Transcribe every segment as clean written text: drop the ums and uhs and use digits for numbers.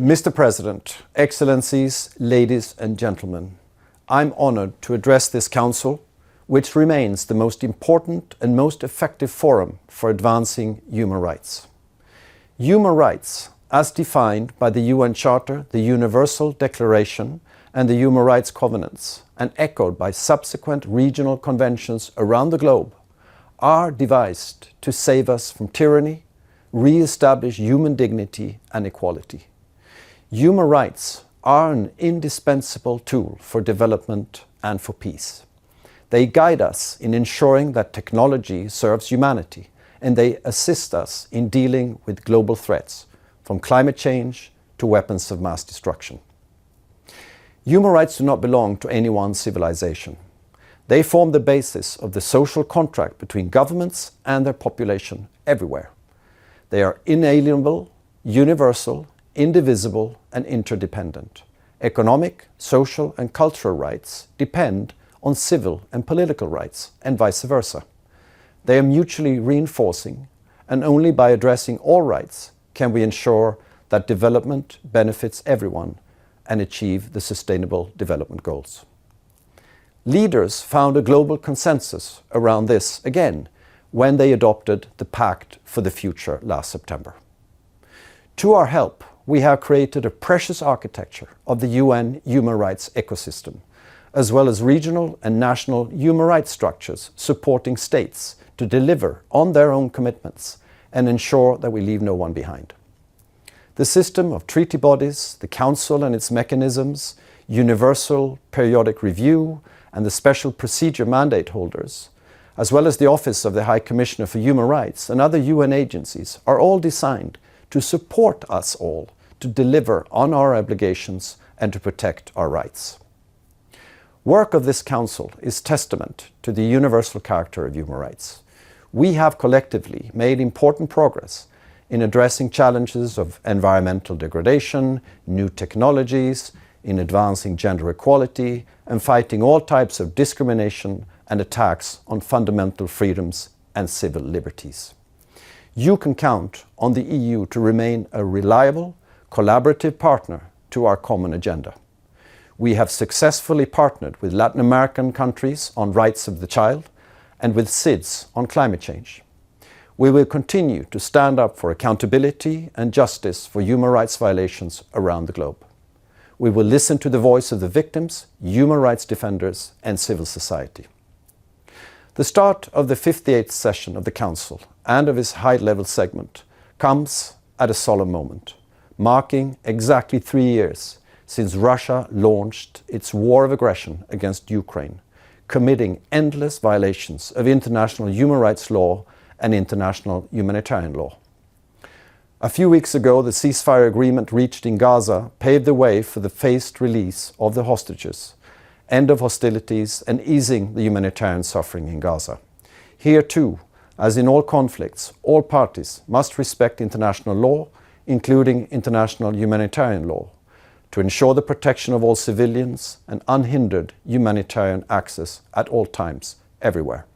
Mr. President, Excellencies, ladies and gentlemen, I'm honored to address this Council, which remains the most important and most effective forum for advancing human rights. Human rights, as defined by the UN Charter, the Universal Declaration and the Human Rights Covenants, and echoed by subsequent regional conventions around the globe, are devised to save us from tyranny, re-establish human dignity and equality. Human rights are an indispensable tool for development and for peace. They guide us in ensuring that technology serves humanity, and they assist us in dealing with global threats, from climate change to weapons of mass destruction. Human rights do not belong to any one civilization. They form the basis of the social contract between governments and their population everywhere. They are inalienable, universal, indivisible, and interdependent. Economic, social, and cultural rights depend on civil and political rights, and vice versa. They are mutually reinforcing, and only by addressing all rights can we ensure that development benefits everyone and achieve the Sustainable Development Goals. Leaders found a global consensus around this again when they adopted the Pact for the Future last September. To our help, we have created a precious architecture of the UN human rights ecosystem, as well as regional and national human rights structures supporting states to deliver on their own commitments and ensure that we leave no one behind. The system of treaty bodies, the Council and its mechanisms, universal periodic review, and the special procedure mandate holders, as well as the Office of the High Commissioner for Human Rights and other UN agencies, are all designed to support us all to deliver on our obligations and to protect our rights. Work of this Council is testament to the universal character of human rights. We have collectively made important progress in addressing challenges of environmental degradation, new technologies, in advancing gender equality, and fighting all types of discrimination and attacks on fundamental freedoms and civil liberties. You can count on the EU to remain a reliable, collaborative partner to our common agenda. We have successfully partnered with Latin American countries on rights of the child and with SIDS on climate change. We will continue to stand up for accountability and justice for human rights violations around the globe. We will listen to the voice of the victims, human rights defenders, and civil society. The start of the 58th session of the Council and of its high-level segment comes at a solemn moment, marking exactly 3 years since Russia launched its war of aggression against Ukraine, committing endless violations of international human rights law and international humanitarian law. A few weeks ago, the ceasefire agreement reached in Gaza paved the way for the phased release of the hostages, end of hostilities, and easing the humanitarian suffering in Gaza. Here too, as in all conflicts, all parties must respect international law, including international humanitarian law, to ensure the protection of all civilians and unhindered humanitarian access at all times, everywhere.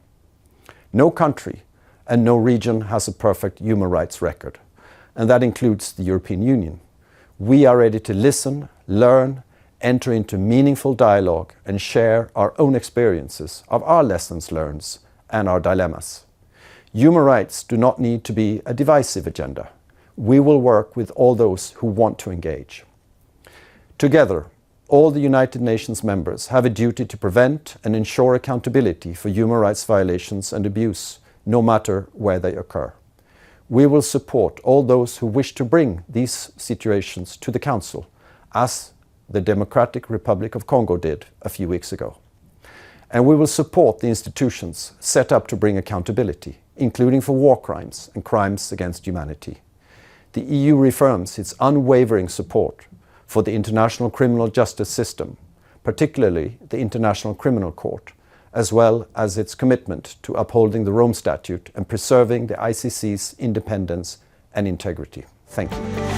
No country and no region has a perfect human rights record, and that includes the European Union. We are ready to listen, learn, enter into meaningful dialogue and share our own experiences of our lessons learned and our dilemmas. Human rights do not need to be a divisive agenda. We will work with all those who want to engage. Together, all the United Nations members have a duty to prevent and ensure accountability for human rights violations and abuse, no matter where they occur. We will support all those who wish to bring these situations to the Council, as the Democratic Republic of Congo did a few weeks ago. And we will support the institutions set up to bring accountability, including for war crimes and crimes against humanity. The EU reaffirms its unwavering support for the international criminal justice system, particularly the International Criminal Court, as well as its commitment to upholding the Rome Statute and preserving the ICC's independence and integrity. Thank you.